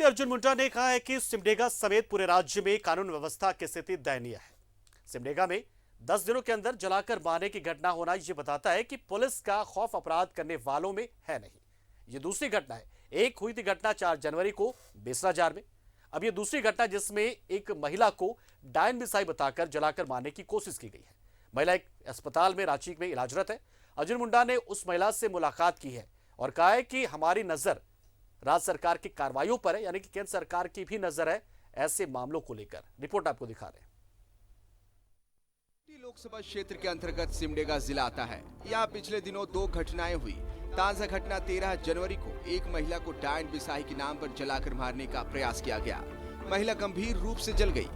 अर्जुन मुंडा ने कहा है कि सिमडेगा समेत पूरे राज्य में कानून व्यवस्था की स्थिति दयनीय है। सिमडेगा में 10 दिनों के अंदर जलाकर मारने की घटना होना ये बताता है कि पुलिस का खौफ अपराध करने वालों में है नहीं। ये दूसरी घटना है। एक हुई थी घटना 4 जनवरी को बेसराजार में। अब ये दूसरी घटना जिसमें एक महिला को डायन मिसाई बताकर जलाकर मारने की कोशिश की गई है। महिला एक अस्पताल में रांची में इलाजरत है। अर्जुन मुंडा ने उस महिला से मुलाकात की है और कहा है कि हमारी नजर राज्य सरकार की कार्रवाइयों पर है, यानी कि केंद्र सरकार की भी नजर है ऐसे मामलों को लेकर। रिपोर्ट आपको दिखा रहे हैं। लोकसभा क्षेत्र के अंतर्गत सिमडेगा जिला आता है। यहाँ पिछले दिनों 2 घटनाएं हुई। ताजा घटना 13 जनवरी को एक महिला को डायन बिसाही के नाम पर जलाकर मारने का प्रयास किया गया। महिला गंभीर रूप से जल गई,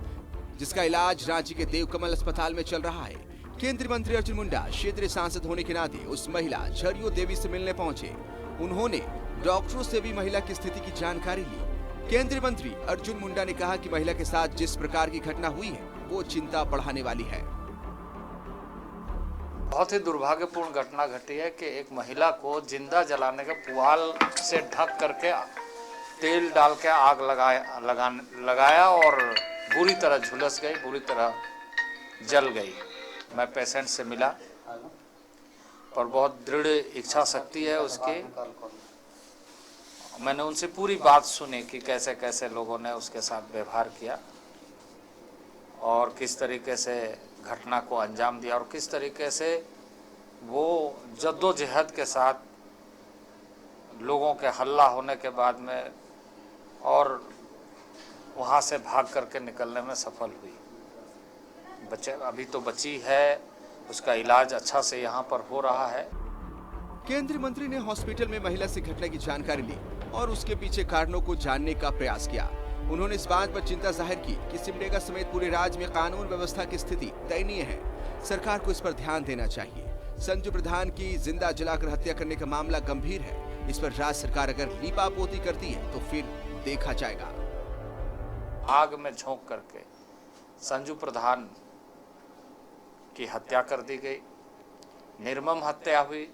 जिसका इलाज रांची के देवकमल अस्पताल में चल रहा है। केंद्रीय मंत्री अर्जुन मुंडा क्षेत्रीय सांसद होने के नाते उस महिला झरियो देवी से मिलने पहुंचे। उन्होंने डॉक्टरों से भी महिला की स्थिति की जानकारी ली। केंद्रीय मंत्री अर्जुन मुंडा ने कहा कि महिला के साथ जिस प्रकार की घटना हुई है वो चिंता बढ़ाने वाली है। बहुत ही दुर्भाग्यपूर्ण घटना घटी है कि एक महिला को जिंदा जलाने के पुआल से ढक करके तेल डाल के आग लगाया और बुरी तरह झुलस गई, बुरी तरह जल गई। मैं पेशेंट से मिला और बहुत दृढ़ इच्छा शक्ति है उसकी। मैंने उनसे पूरी बात सुनी कि कैसे कैसे लोगों ने उसके साथ व्यवहार किया और किस तरीके से घटना को अंजाम दिया और किस तरीके से वो जद्दोजहद के साथ लोगों के हल्ला होने के बाद में और वहाँ से भाग करके निकलने में सफल हुई। बच्चे अभी तो बची है, उसका इलाज अच्छा से यहाँ पर हो रहा है। केंद्रीय मंत्री ने हॉस्पिटल में महिला से घटना की जानकारी ली और उसके पीछे कारणों को जानने का प्रयास किया। उन्होंने इस बात पर चिंता जाहिर की कि सिमडेगा समेत पूरे राज्य में कानून व्यवस्था की स्थिति दयनीय है। सरकार को इस पर ध्यान देना चाहिए। संजू प्रधान की जिंदा जलाकर हत्या करने का मामला गंभीर है। इस पर राज्य सरकार अगर लीपापोती करती है तो फिर देखा जाएगा। आग में झोंक करके संजू प्रधान की हत्या कर दी गई। निर्मम हत्या हुई।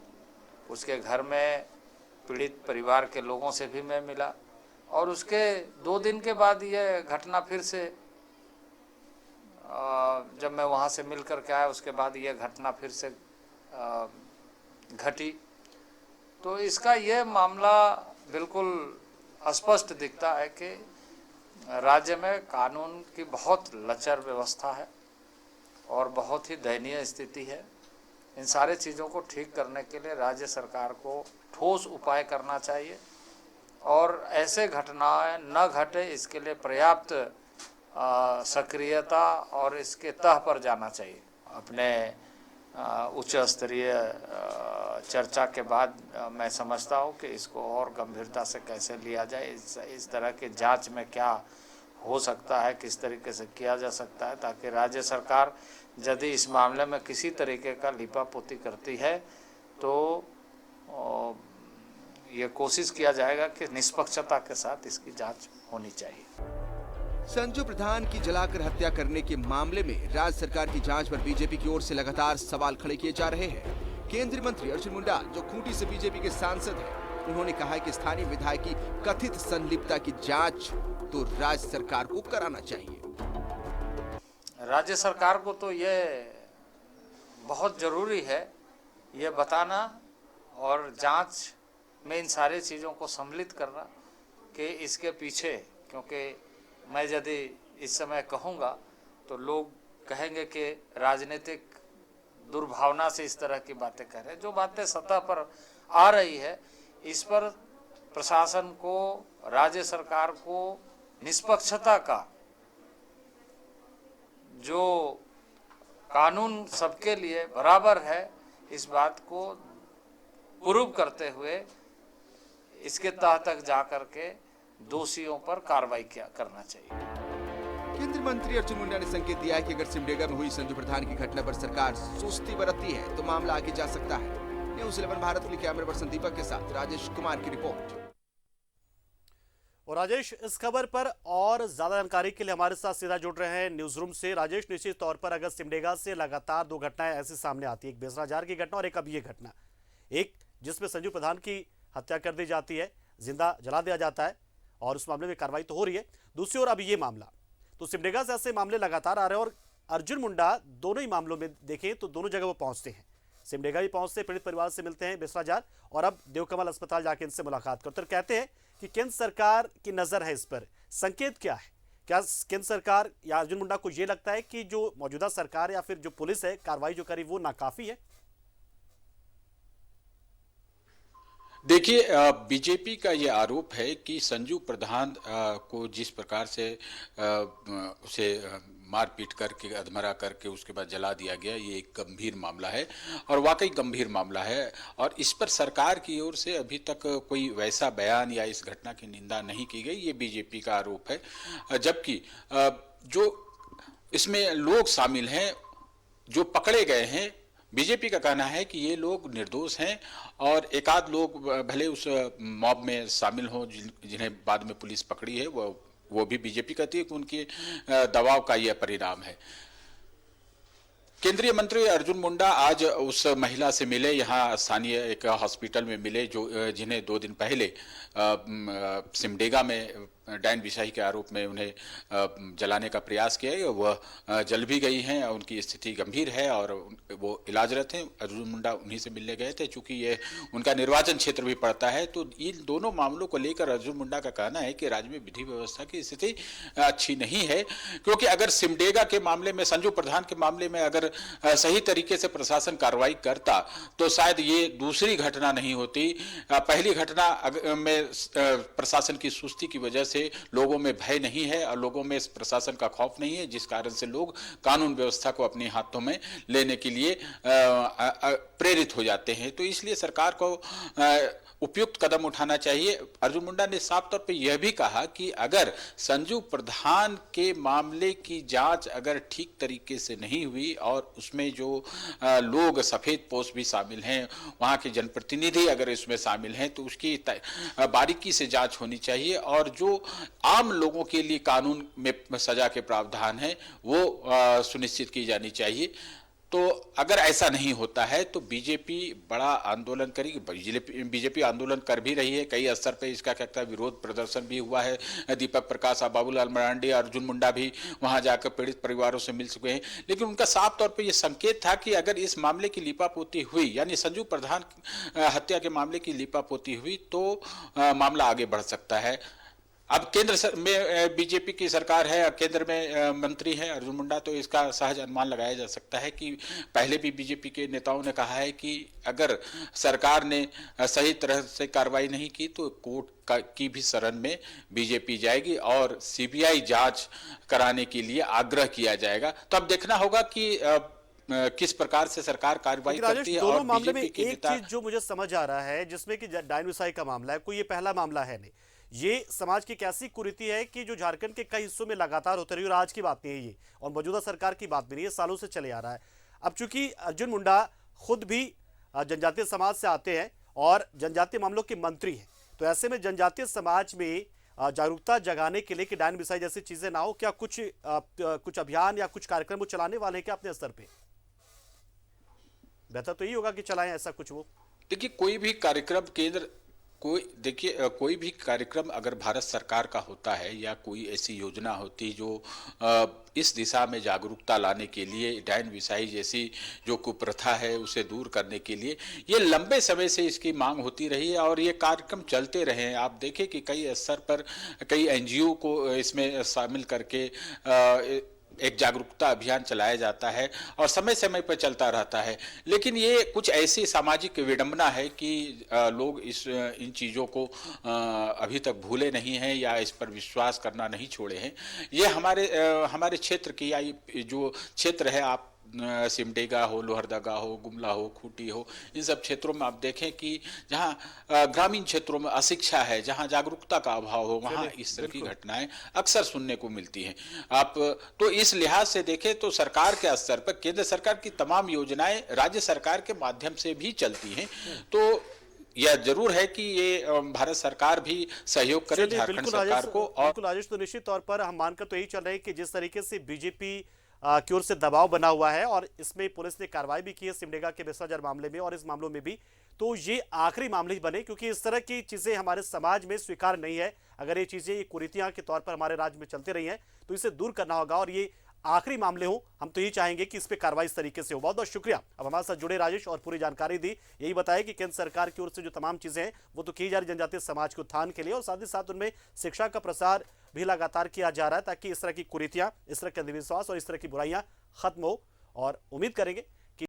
उसके घर में पीड़ित परिवार के लोगों से भी मैं मिला और उसके 2 दिन के बाद ये घटना फिर से जब मैं वहाँ से मिल कर के आया, उसके बाद ये घटना फिर से घटी। तो इसका ये मामला बिल्कुल स्पष्ट दिखता है कि राज्य में कानून की बहुत लचर व्यवस्था है और बहुत ही दयनीय स्थिति है। इन सारे चीज़ों को ठीक करने के लिए राज्य सरकार को ठोस उपाय करना चाहिए और ऐसे घटनाएं न घटे इसके लिए पर्याप्त सक्रियता और इसके तह पर जाना चाहिए। अपने उच्च स्तरीय चर्चा के बाद मैं समझता हूं कि इसको और गंभीरता से कैसे लिया जाए। इस तरह के जांच में क्या हो सकता है, किस तरीके से किया जा सकता है, ताकि राज्य सरकार यदि इस मामले में किसी तरीके का लीपापोती करती है तो ये कोशिश किया जाएगा कि निष्पक्षता के साथ इसकी जांच होनी चाहिए। संजू प्रधान की जलाकर हत्या करने के मामले में राज्य सरकार की जांच पर बीजेपी की ओर से लगातार सवाल खड़े किए जा रहे हैं। केंद्रीय मंत्री अर्जुन मुंडा, जो खूंटी से बीजेपी के सांसद हैं, उन्होंने कहा है कि स्थानीय विधायक की कथित संलिप्तता की जांच तो राज्य सरकार को कराना चाहिए। राज्य सरकार को तो ये बहुत जरूरी है ये बताना और जांच में इन सारी चीज़ों को सम्मिलित करना कि इसके पीछे, क्योंकि मैं यदि इस समय कहूँगा तो लोग कहेंगे कि राजनीतिक दुर्भावना से इस तरह की बातें कह रहे हैं। जो बातें सतह पर आ रही है इस पर प्रशासन को, राज्य सरकार को निष्पक्षता का, जो कानून सबके लिए बराबर है, इस बात को प्रूव करते हुए इसके तह तक जाकर के दोषियों पर कार्रवाई करना चाहिए। केंद्रीय मंत्री अर्जुन मुंडा ने संकेत दिया है कि अगर सिमडेगा में हुई संजू प्रधान की घटना पर सरकार सुस्ती बरतती है तो मामला आगे जा सकता है। न्यूज़ 11 भारत के लिए कैमरा पर्सन दीपक के साथ राजेश कुमार की रिपोर्ट। और राजेश, इस खबर पर और ज्यादा जानकारी के लिए हमारे साथ सीधा जुड़ रहे हैं न्यूज रूम से। राजेश, निश्चित तौर पर अगर सिमडेगा से लगातार 2 घटनाएं ऐसी सामने आती है, एक बेसराजार की घटना और एक अब ये घटना, एक जिसमें संजू प्रधान की हत्या कर दी जाती है, जिंदा जला दिया जाता है, और उस मामले में कार्रवाई तो हो रही है। दूसरी ओर अब ये मामला, तो सिमडेगा से ऐसे मामले लगातार आ रहे हैं और अर्जुन मुंडा दोनों ही मामलों में देखें तो दोनों जगह वो पहुंचते हैं। सिमडेगा भी पहुंचते हैं, पीड़ित परिवार से मिलते हैं बेसराजार, और अब देवकमल अस्पताल जाके इनसे मुलाकात करते और कहते हैं कि केंद्र सरकार की नजर है इस पर। संकेत क्या है? क्या केंद्र सरकार या अर्जुन मुंडा को यह लगता है कि जो मौजूदा सरकार या फिर जो पुलिस है कार्रवाई जो करी वो नाकाफी है? देखिए, बीजेपी का ये आरोप है कि संजू प्रधान को जिस प्रकार से उसे मारपीट करके अधमरा करके उसके बाद जला दिया गया, ये एक गंभीर मामला है और वाकई गंभीर मामला है। और इस पर सरकार की ओर से अभी तक कोई वैसा बयान या इस घटना की निंदा नहीं की गई, ये बीजेपी का आरोप है। जबकि जो इसमें लोग शामिल हैं, जो पकड़े गए हैं, बीजेपी का कहना है कि ये लोग निर्दोष हैं और एकाध लोग भले उस मॉब में शामिल हों जिन्हें बाद में पुलिस पकड़ी है, वो भी बीजेपी कहती है कि उनके दबाव का यह परिणाम है। केंद्रीय मंत्री अर्जुन मुंडा आज उस महिला से मिले, यहाँ स्थानीय एक हॉस्पिटल में मिले, जो जिन्हें 2 दिन पहले सिमडेगा में डायन बिसाही के आरोप में उन्हें जलाने का प्रयास किया है। वह जल भी गई हैं, उनकी स्थिति गंभीर है और वो इलाजरत हैं। अर्जुन मुंडा उन्हीं से मिलने गए थे, चूंकि ये उनका निर्वाचन क्षेत्र भी पड़ता है। तो इन दोनों मामलों को लेकर अर्जुन मुंडा का कहना है कि राज्य में विधि व्यवस्था की स्थिति अच्छी नहीं है, क्योंकि अगर सिमडेगा के मामले में, संजू प्रधान के मामले में अगर सही तरीके से प्रशासन कार्रवाई करता तो शायद ये दूसरी घटना नहीं होती। पहली घटना में प्रशासन की सुस्ती की वजह से लोगों में भय नहीं है और लोगों में प्रशासन का खौफ नहीं है, जिस कारण से लोग कानून व्यवस्था को अपने हाथों में लेने के लिए प्रेरित हो जाते हैं। तो इसलिए सरकार को उपयुक्त कदम उठाना चाहिए। अर्जुन मुंडा ने साफ तौर पे यह भी कहा कि अगर संजू प्रधान के मामले की जांच अगर ठीक तरीके से नहीं हुई और उसमें जो लोग सफेद पोस्ट भी शामिल हैं, वहां के जनप्रतिनिधि अगर इसमें शामिल हैं, तो उसकी बारीकी से जांच होनी चाहिए और जो आम लोगों के लिए कानून में सजा के प्रावधान है वो सुनिश्चित की जानी चाहिए। तो अगर ऐसा नहीं होता है तो बीजेपी बड़ा आंदोलन करेगी। बीजेपी आंदोलन कर भी रही है, कई स्तर पे इसका कहता है विरोध प्रदर्शन भी हुआ है। दीपक प्रकाश, बाबूलाल मरांडी, अर्जुन मुंडा भी वहां जाकर पीड़ित परिवारों से मिल चुके हैं, लेकिन उनका साफ तौर पे ये संकेत था कि अगर इस मामले की लीपापोती हुई, यानी संजू प्रधान हत्या के मामले की लीपापोती हुई, तो मामला आगे बढ़ सकता है। अब केंद्र में बीजेपी की सरकार है और केंद्र में मंत्री है अर्जुन मुंडा, तो इसका सहज अनुमान लगाया जा सकता है कि पहले भी बीजेपी के नेताओं ने कहा है कि अगर सरकार ने सही तरह से कार्रवाई नहीं की तो कोर्ट की भी शरण में बीजेपी जाएगी और सीबीआई जांच कराने के लिए आग्रह किया जाएगा। तो अब देखना होगा कि किस प्रकार से सरकार कार्रवाई करती है। दोनों मामले में एक चीज जो मुझे समझ आ रहा है, जिसमें कि डायन बिसाही का मामला है, कोई ये पहला मामला है नहीं, ये समाज की कैसी कुरीति है कि जो झारखंड के कई हिस्सों में लगातार होते रही और आज की बात नहीं है ये, और मौजूदा सरकार की बात भी नहीं है, सालों से चले आ रहा है। अब चूंकि अर्जुन मुंडा खुद भी जनजातीय समाज से आते हैं और जनजातीय मामलों के मंत्री हैं, तो ऐसे में जनजातीय समाज में जागरूकता जगाने के लिए कि डायन बिसाही जैसी चीजें ना हो, क्या कुछ अभियान या कुछ कार्यक्रम वो चलाने वाले हैं क्या अपने स्तर पे? बेहतर तो यही होगा कि चलाएं ऐसा कुछ। वो देखिए, कोई भी कार्यक्रम अगर भारत सरकार का होता है या कोई ऐसी योजना होती जो इस दिशा में जागरूकता लाने के लिए, डायन बिसाही जैसी जो कुप्रथा है उसे दूर करने के लिए, ये लंबे समय से इसकी मांग होती रही है और ये कार्यक्रम चलते रहे हैं। आप देखें कि कई स्तर पर कई एनजीओ को इसमें शामिल करके एक जागरूकता अभियान चलाया जाता है और समय समय पर चलता रहता है। लेकिन ये कुछ ऐसी सामाजिक विडंबना है कि लोग इन चीज़ों को अभी तक भूले नहीं हैं या इस पर विश्वास करना नहीं छोड़े हैं। ये हमारे क्षेत्र की या जो क्षेत्र है, आप सिमडेगा हो, लोहरदगा हो, गुमला हो, खूंटी हो, इन सब क्षेत्रों में आप देखें कि जहाँ ग्रामीण क्षेत्रों में अशिक्षा है, जहाँ जागरूकता का अभाव हो, वहाँ इस तरह की घटनाएं अक्सर सुनने को मिलती हैं। आप तो इस लिहाज से देखें तो सरकार के स्तर पर केंद्र सरकार की तमाम योजनाएं राज्य सरकार के माध्यम से भी चलती हैं। तो यह जरूर है कि ये भारत सरकार भी सहयोग करे झारखंड सरकार को। और बिल्कुल राजेश, तो निश्चित तौर पर हम मानकर तो यही चल रहे हैं कि जिस तरीके से बीजेपी की ओर से दबाव बना हुआ है और इसमें पुलिस ने कार्रवाई भी की है सिमडेगा के बेसराजार मामले में और इस मामलों में भी, तो ये आखिरी मामले ही बने, क्योंकि इस तरह की चीजें हमारे समाज में स्वीकार नहीं है। अगर ये चीजें, ये कुरीतियां के तौर पर हमारे राज्य में चलती रही हैं तो इसे दूर करना होगा और ये आखिरी मामले हो, हम तो यही चाहेंगे कि इस पे कार्रवाई इस तरीके से हो। बहुत बहुत शुक्रिया अब हमारे साथ जुड़े राजेश और पूरी जानकारी दी। यही बताया कि केंद्र सरकार की ओर से जो तमाम चीजें हैं वो तो की जा रही जनजातीय समाज के उत्थान के लिए, और साथ ही साथ उनमें शिक्षा का प्रसार भी लगातार किया जा रहा है ताकि इस तरह की कुरीतियां, इस तरह के अंधविश्वास और इस तरह की बुराइयां खत्म हो। और उम्मीद करेंगे कि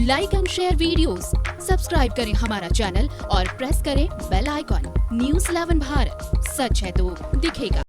like and share videos, subscribe करें हमारा चैनल और प्रेस करें बेल आइकॉन। न्यूज़ 11 भारत, सच है तो दिखेगा।